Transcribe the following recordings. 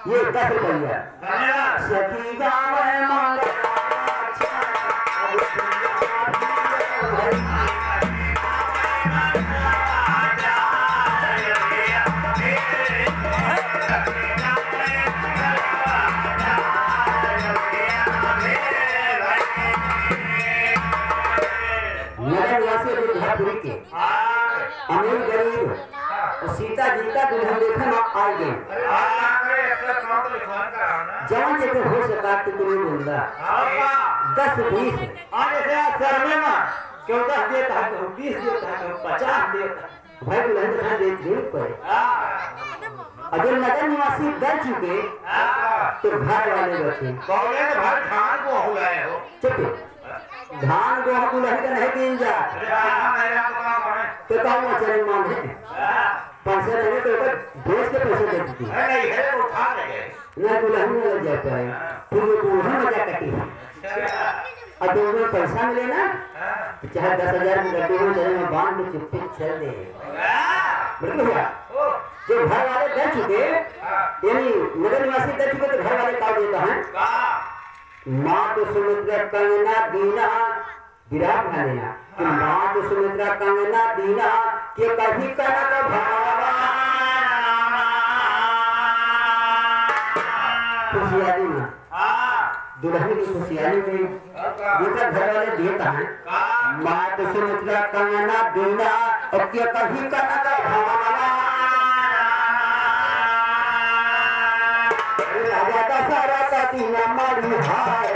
ये 10 रुपया सखी गाँव है अमीर गरीब सीता जी का दुल्हन देखा ना आ गए जहाँ जगह हो सका तो तुम्हें बोलना 10-20 करने में क्यों 10 देता है 20 देता है 50 देता भाई दुल्हन देखा दे पर अगर नगर निवासी डर चुके तो घर वाले बचे भाई धान को हो गए हो चुप धान को हम दुल्हन का नहीं दिन जा तो कहूँ चरण मान है पैसे नहीं तो भेज के पैसे दे दी नहीं है उठा लगे ना दुल्हन में लग जाता है फिर वो दुल्हन मजा करती है और जो में पैसा मिले ना तो चाहे 10,000 में लगे हो चरण में बांध के चुप्पी चल दे बिल्कुल जो घर वाले दे चुके यानी नगर निवासी दे चुके तो घर वाले का देता है माँ तो सुमित्रा कंगना दीना विराट बना देना कि माँ तो सुमित्रा कंगना दीना के कभी कनक भावा खुशियाली में दुल्हन की खुशियाली में दूसरा घर वाले देता है माँ तो सुमित्रा कंगना दीना और के कभी कनक भावा राजा का सारा का दीना मारी हारा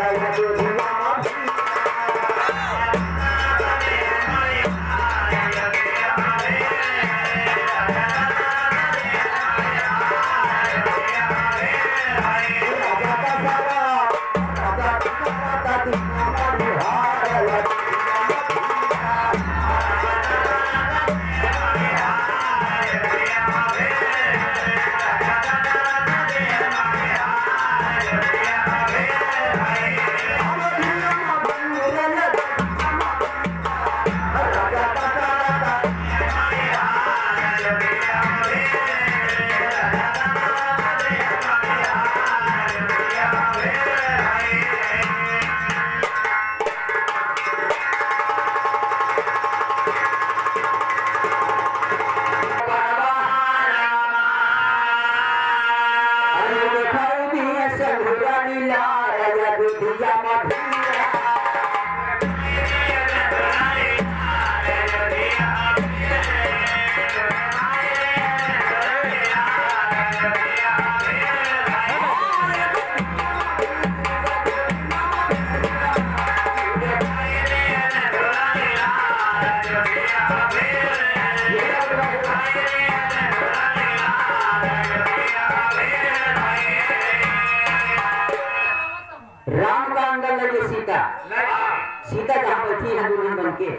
सीता जहाँ बैठी है दुल्हन बन के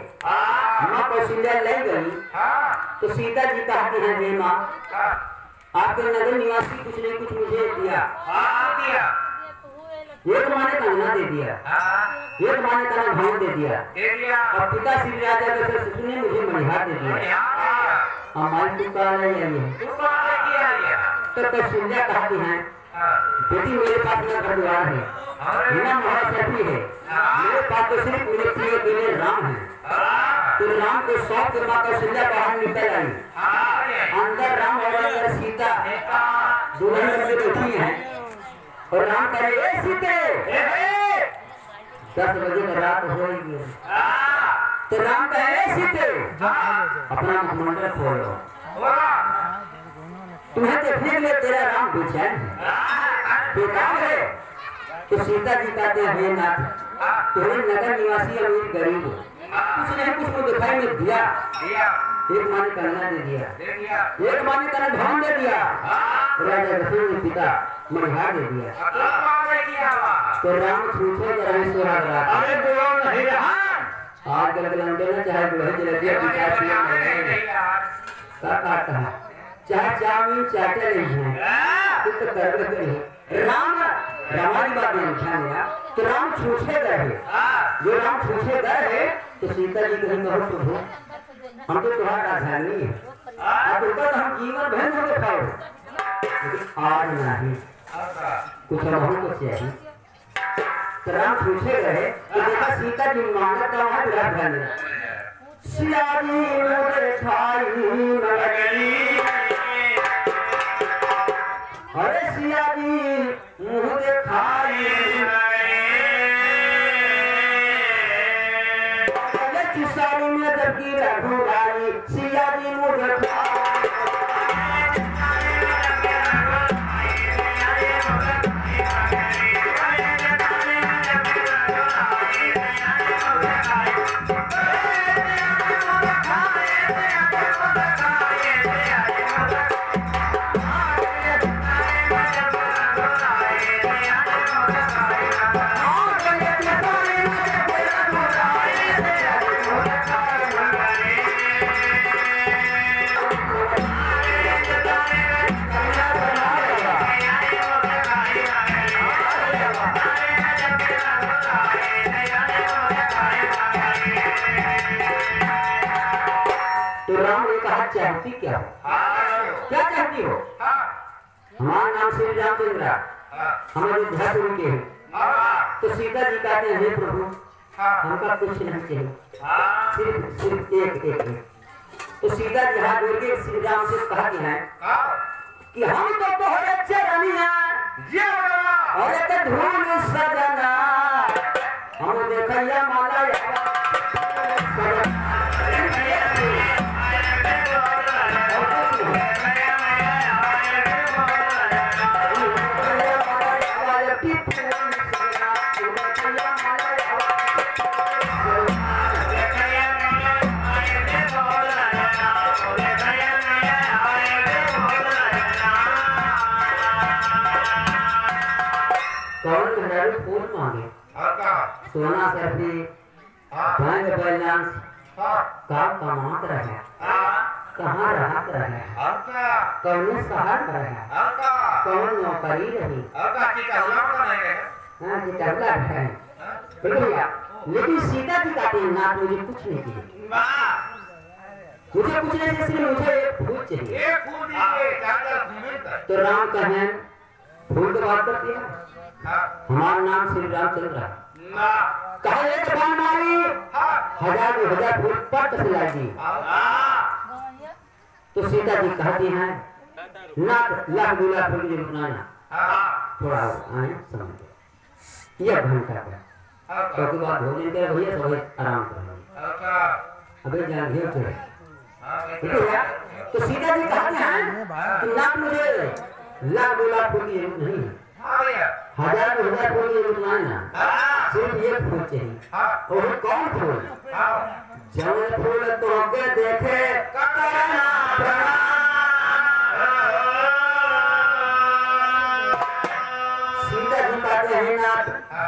माँ कौशल्या ले गई तो सीता जी कहती है हे माँ आपके नगर निवासी कुछ नहीं कुछ मुझे दिया एक माने कंगना दे दिया एक माने का भाव दे दिया और पिता श्री राजा के ससुर ने मुझे मणिहार दे दिया हमारी दुकान है तो कौशल्या कहती है बेटी मेरे पास मेरा घर द्वार है बिना महाशक्ति है मेरे पास तो सिर्फ मेरे प्रिय केवल राम है तो राम को सौंप कर माँ कौशल्या बाहर निकल आई अंदर राम और अंदर सीता दुल्हन बन के बैठी हैं और राम करे ए सीते 10 बजे का रात हो गई। तो राम कहे सीते अपना मुखमंडल खोलो, तुम्हें देखने के लिए तेरा राम बेचैन है, बेकार है। तो सीता जी कहते हैं हे नाथ तुम्हें नगर निवासी अमीर गरीब हो, कुछ नहीं कुछ को दिखाई में दिया, एक माँ ने कन्या दे दिया, एक माँ ने कन्या धन दे दिया, राजा दशरथ ने पिता मनिहार दे दिया। तो राम छूछे रहे सुहाग रात आग गलत लंडे ना चाहे दुल्हन जलेबिया विचार किया क्या कहता है चाहे चावल चाटे नहीं है तो कर नहीं। राम रामायण बात में लिखा गया तो राम छूछे रहे, जो राम छूछे रहे तो सीता जी कहीं कहो प्रभु हम तो तुम्हारा राजधानी है, अब ऊपर हम जीवन भर होंगे खाओ, लेकिन आज नहीं कुछ हमको चाहिए। तो राम छूछे रहे तो देखा सीता जी मांगत का वहां राजधानी सिया जी मुझे खाई नगरी, अरे सिया जी मुँह दिखाई सारी में जबकि रघुराई सिया जी मुझे चाहती क्या हो, क्या चाहती हो? हमारा नाम श्री रामचंद्र, हमारे धर्म के हैं। तो सीता जी कहते हैं हे प्रभु हमका कुछ नहीं चाहिए, सिर्फ एक। तो सीता जी हाथ जोड़ के श्री राम से कहती हैं कि हम तो तोहरे चरनिया और एक धूल सजना हम देखैया माला फूल मांगे सोना सरफी बैंक बैलेंस का कमात रहे कहाँ रहत रहे कौन शहर रहे कौन नौकरी रही है लेकिन सीता जी कहते हैं नाथ मुझे कुछ नहीं चाहिए, मुझे कुछ नहीं चाहिए, मुझे एक फूल चाहिए। तो राम कहें फूल की बात करती है हमारा नाम श्री रामचंद्र कहा एक बार मारी 1000 फूल पट से लागी। तो सीता जी कहती हैं लाख 2 लाख फूल की जरूरत ना थोड़ा आए समझ यह घंटा का क्योंकि बात भोजन के भैया सब आराम कर अभी जान घेर चले ठीक है। तो सीता जी कहती हैं कि लाख मुझे लाख 2 लाख फूल की जरूरत नहीं है, 1000 फूल की जरूरत नहीं है, सिर्फ एक फूल चाहिए। और कौन फूल? जब फूल तो के देखे सीता जी कहते हैं नाथ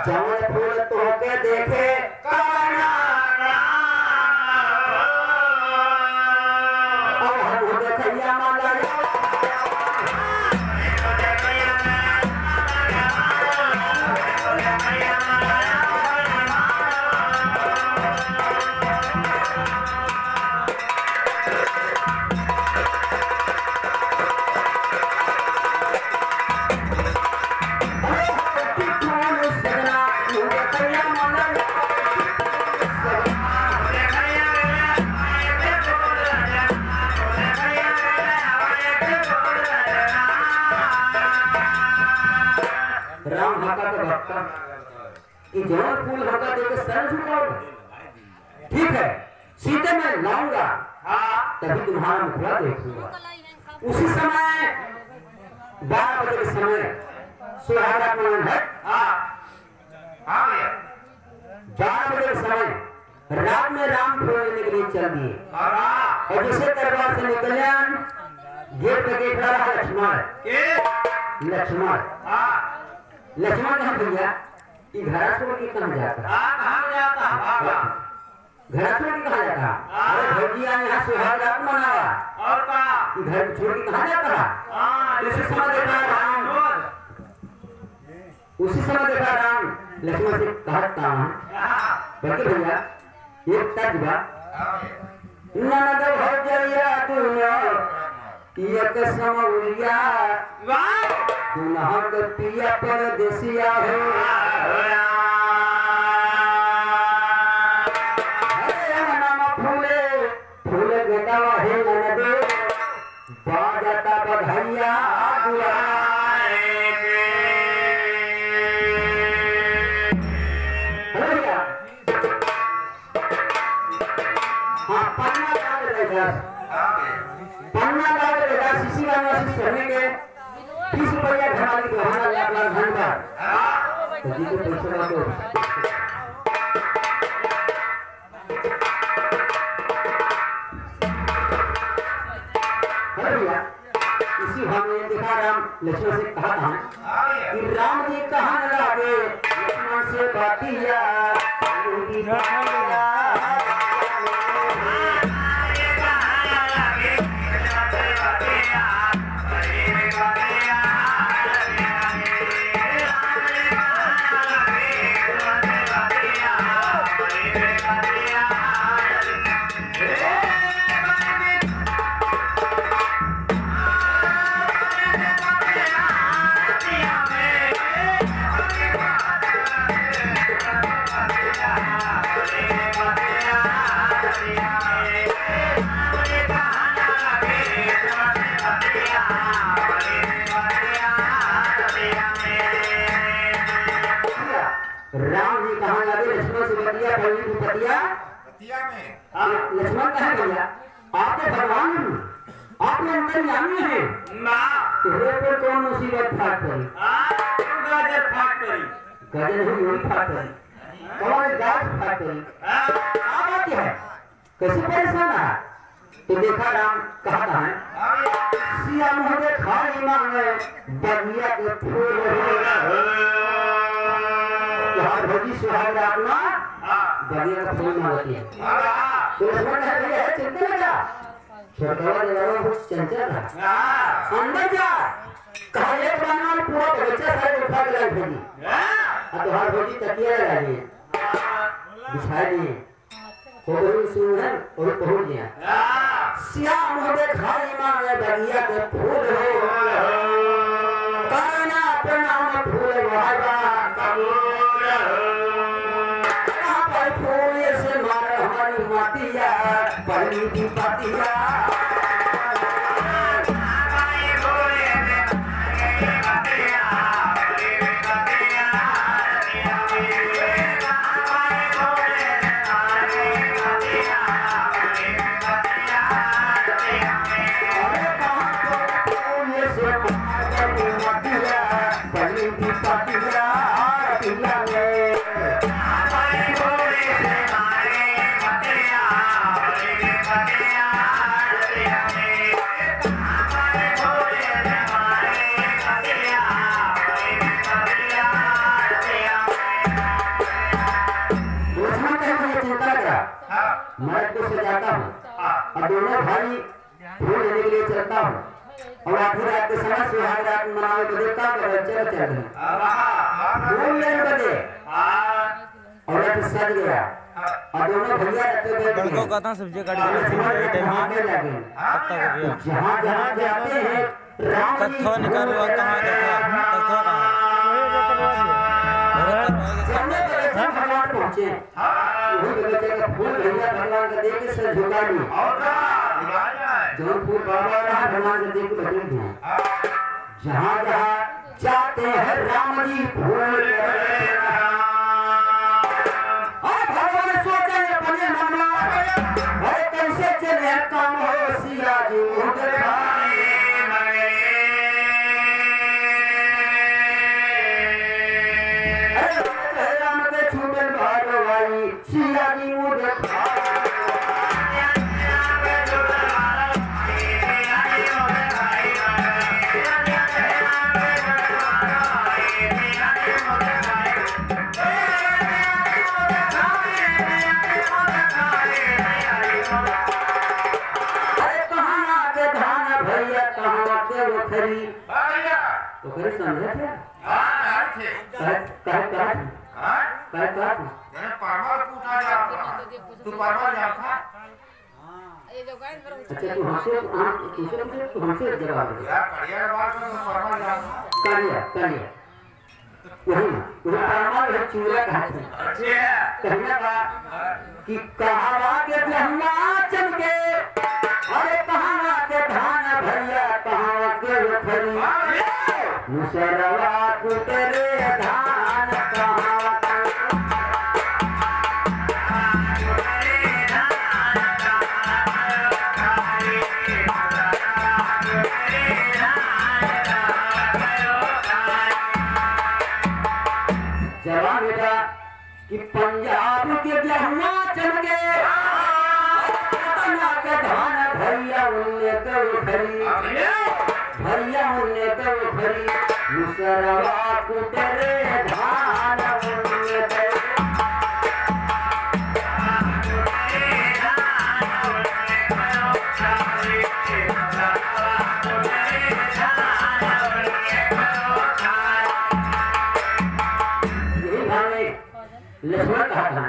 जब फूल तो के देखे और हम देखैया माला सजना राम हका के भक्ता कि जौन फूल हका देके सर झुकाओगे, ठीक है सीधे मैं लाऊंगा तभी तुम्हारा मुखड़ा देखूंगा। उसी समय 12 बजे के समय सुहागा को है 12 बजे के समय रात में राम फूल लेने के लिए चल दिए और जैसे दरबार से निकले गेट पे गेट रहा लक्ष्मण लक्ष्मण लक्ष्मण कहाँ भैया ये घर छोड़ के कहाँ जाता घर छोड़ के कहाँ जाता? अरे भैया यहाँ सुहाग रात मनावा और का घर छोड़ के कहाँ जाता? उसी समय देखा राम लक्ष्मण से कहता बल्कि भैया एक तर्जबा ननद भौजैया दुनिया एक समौरिया गुनाह के पिया परदेसिया हो फूले गेटावा हे ननदे बाजता बधाइया पन्ना लाग रहेगा सीसी का करने के 30 रुपया घटाने के बहाना लाख घंटा तो जी को पैसे ना दो इसी भाव में देखा राम लक्ष्मण से कहा था कि राम जी कहाँ लागे लक्ष्मण से बातिया राम जी कहाँ लगे लक्ष्मण से बतिया बोली भी बतिया लक्ष्मण कहाँ भैया आपके भगवान आपने अंतर्यामी है ना तेरे पर कौन मुसीबत फाट पड़ी गाजर फाट पड़ी गाजर नहीं फाट पड़ी कौन गाज फाट पड़ी क्या बात है कैसे परेशान है? तो देखा राम कहा था सिया मुझे खाली मांगे बगिया के फूल भोजी सुहाग रात में बगिया का फूल होती है तो लक्ष्मण है भैया चिंता लगा छोटा जवान कुछ चंचल रहा अंदर जा कहा एक बार पूरा बगीचा सारे उठा के लाई भोजी अब हर भोजी तकिया लगा दिए बिछा दिए कोई सुनन और पहुंच गया श्याम होते खाली मांगे बगिया के फूल हो करना प्रणाम फूल वाला कबूल कहां पर फूल से मार हमारी मातिया पड़ी की पातिया और दोनों भाई फूल लेने के लिए चलता हूँ और आखिर रात के समय सुहाग रात मनाने को देखता हूँ बच्चे बच्चे फूल लेने बदे और सज गया और दोनों भैया रहते को कहता सब्जी काट के लगे जहाँ जहाँ जाते हैं तत्व निकालवा कहाँ भगवान पहुँचे फूल भैया भगवान का देख के सर झुका लिया जो फूल बाबा रहा भगवान का देख के बैठे जहाँ जहाँ करते हैं राम जी भूल भगवान सोचे अपने मन में अरे कैसे चले काम हो सिया जी अरे राम के छूटे भाई सिया जी मुझे तो करे समझे थे हां थे कह मैंने परमार पूछा जाता तू परमार जाता ये जो गाइस अच्छा तू हमसे जवाब दे यार कड़िया बात में तो परमार जाता करिया वही परमार है चूड़ा का अच्छा कहना का कि कहावा के ब्रह्मा चमके अरे कहावा के धान भैया कहावा के खरी मुसरवा कुतरे धान कहावा जवाब बेटा कि पंजाब के ब्रह्मा चमके के धान भैया उन्ने कब खरी भैया उन्ने कब खरी मुसरवा कुतरे धान उन्ने यही भाव लक्ष्मण कहा था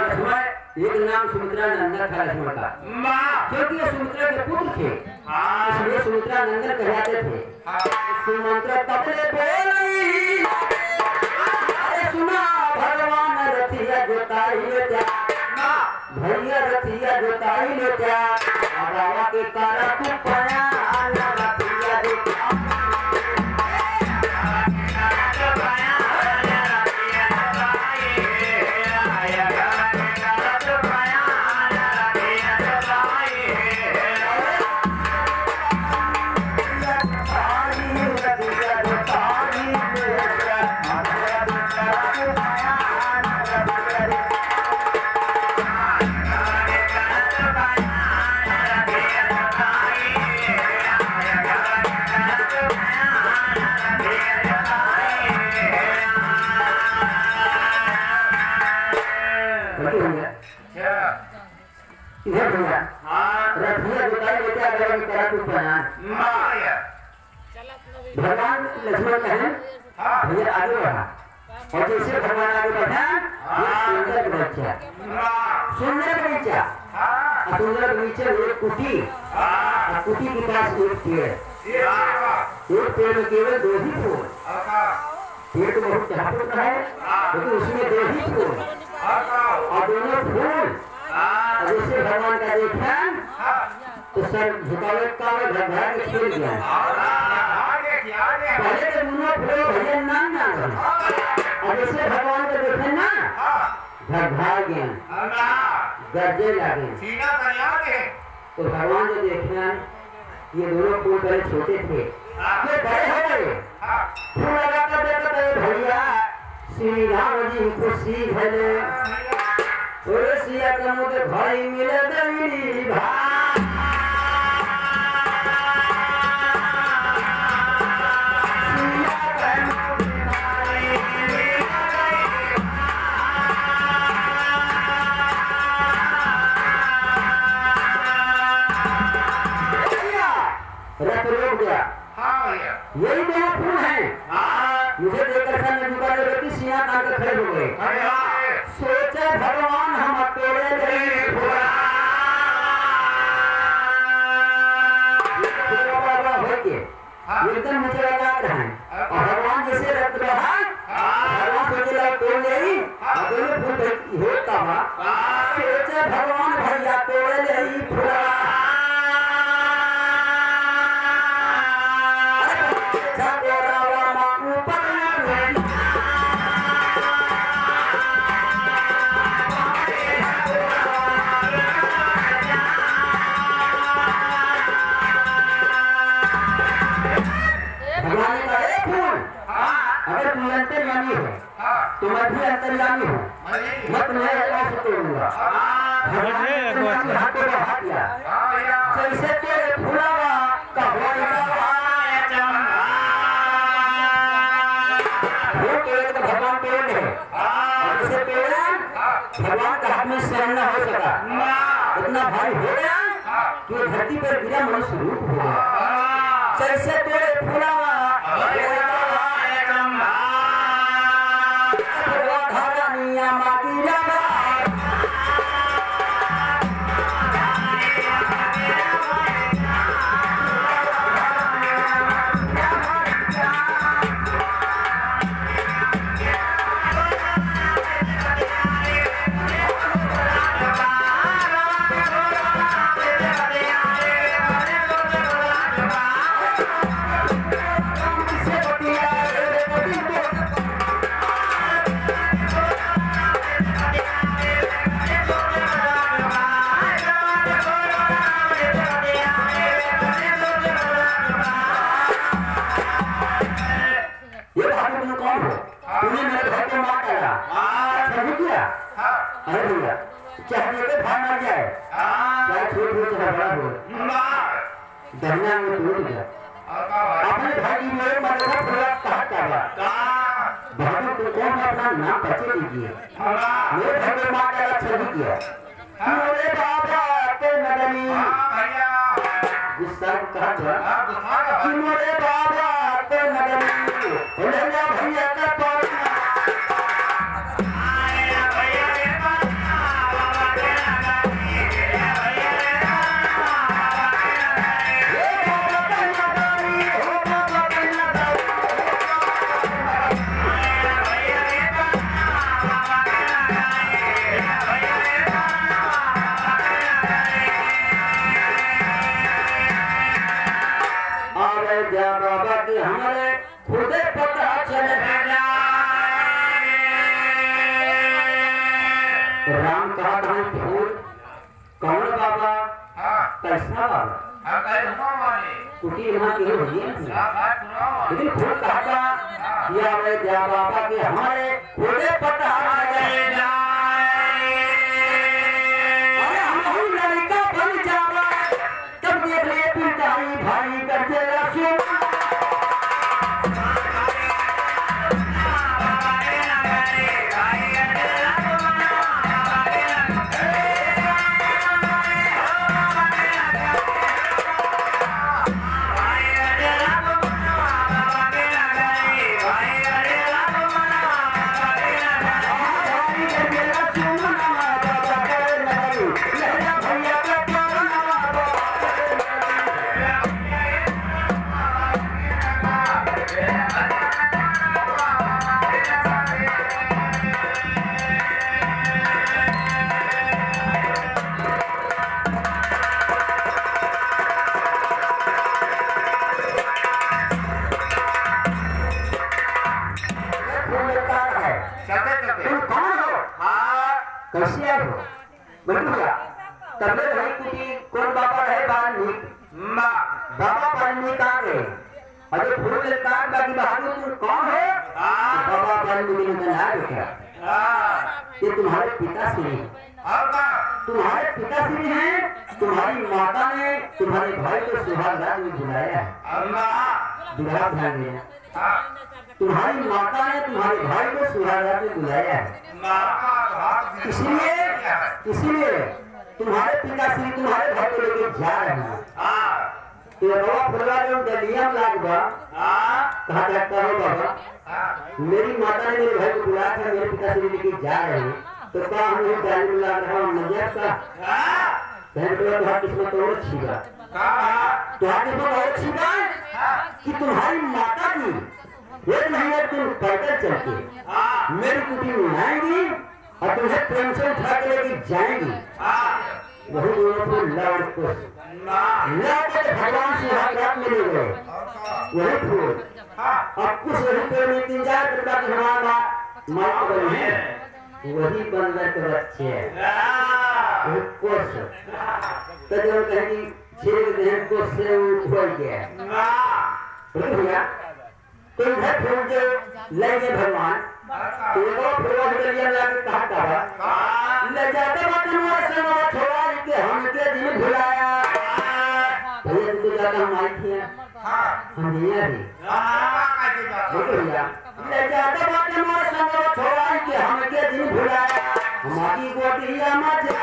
लक्ष्मण एक नाम सुमित्रा नंदन था लक्ष्मण का क्योंकि ये सुमित्रा के पुत्र थे इसलिए सुमित्रा नंदन कहलाते थे सुमंत्र तबले बोली अरे सुना भगवान रथिया जोताई ले क्या भैया रथिया जोताई ले क्या बाबा के कारा तू पाया रथिया इधर भैया रथिया जोताई लेके आ गए तेरा कुछ बना भगवान लक्ष्मण कहे भैया आगे बढ़ा और जैसे भगवान आगे बढ़ा सुंदर बगीचा सुंदर बगीचे एक कुटी कुटी के पास एक पेड़ में केवल 2 ही फूल पेड़ तो बहुत चढ़ाता है लेकिन उसमें 2 ही फूल और दोनों फूल जैसे भगवान का देखा तो सर झुकावे का घबरा के खेल गया पहले तो दोनों फूल भैया नाम और जैसे भगवान को देखे ना घबरा गया गरजे लगे तो भगवान जो देखना ये दोनों फूल पहले छोटे थे ये बड़े हो गए फूल लगाकर देखते भैया श्री राम जी खुशी भले और सिया का मुझे भाई मिले दमीनी भाई रथ रोक गया यही दोनों फूल हैं मुझे देखकर सन दुकान व्यक्ति सिया काट कर खड़े हो गए सोचा भगवान हम तोड़े एकदम मुझे लगा रहा है और भगवान जैसे रथ रहा भगवान सोचे लगा तोड़ ले दोनों फूल होता सोचा भगवान भैया तोड़े ले फूला ऊपर अगर तू अंतर्यामी है तो मैं भी अंतर्यामी हूँ, मैं तुम्हें ऐसे तोड़ूंगा। हाथों का हाथ लिया जैसे तेरे फुलावा का भगवान पेड़ है, जैसे पेड़ भगवान का हाथ में शरण न हो सका, इतना भारी हो गया कि धरती पर गिरा मनुष्य रूप हो गया। जैसे तेरे फुलावा धनिया में टूट गया अपने भाई में मदद पूरा कहा भाई को कौन अपना नाम बचे लीजिए मेरे घर में मां का छवि किया मेरे बाबा के नगरी गुस्सा कहा कि मेरे बाबा के नगरी भैया भैया का राम कहा फूल कौन बाबा कैसा बाबा कुटी यहाँ के लेकिन फूल कहा दिया बाबा के हमारे खुदे पता हम लड़का बन जावा तब देख ले पिताई भाई करते कैसे आए हो बढ़िया तबले भाई कुटी कौन बाबा है बानी बाबा पानी का गए अरे फूल काट बाकी बहादुर तुम कौन है बाबा पानी के बना रखा ये तुम्हारे पिताश्री तुम्हारे पिताश्री हैं तुम्हारी माता ने तुम्हारे भाई को सुहागरात में बुलाया है दुल्हा ध्यान देना तुम्हारी माता ने तुम्हारे भाई को सुहागरात में बुलाया है इसलिए तुम्हारे पिताश्री तुम्हारे भाई को लेके जा रहे हैं दलिया लागबा कहा जाता है बाबा मेरी माता ने मेरे भाई को बुलाया था मेरे पिताश्री लेके जा रहे हैं तो क्या हम दलिया लाग रहा हूँ नजर का तुम्हारी किस्मत और अच्छी बात तुम्हारी किस्मत और अच्छी बात कि तुम्हारी माता जी एक महीने तुम पैदल चलके मेरी कुटी में आएंगी और तुम्हें प्रेम से उठा के लेके जाएंगी वही दोनों को भगवान से हाथ में ले गए वही फूल अब कुछ वही पेड़ में 3-4 प्रकार के हमारा माँ बनी है वही बंदर के बच्चे हैं तो जो कहेंगी छेड़ दें को से उठ गया भैया तो इधर फूल जो ले गए भगवान तो वो फूलों के लिए लाके कहा था ले जाते वक्त मोर संग छोड़ा के हम के दिन भुलाया भैया तू जाता हम आई थी हम ये भी भैया ले जाते वक्त मोर संग छोड़ा के हम के दिन भुलाया हमारी गोटिया मजा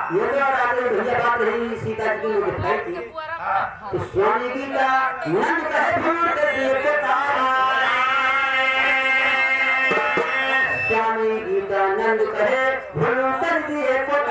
ये तो रात में भैया बात रही सीता जी को दिखाई थी तो स्वामी जी का नंद कहे भूल के देखो स्वामी जी का नंद कहे भूल कर दिए को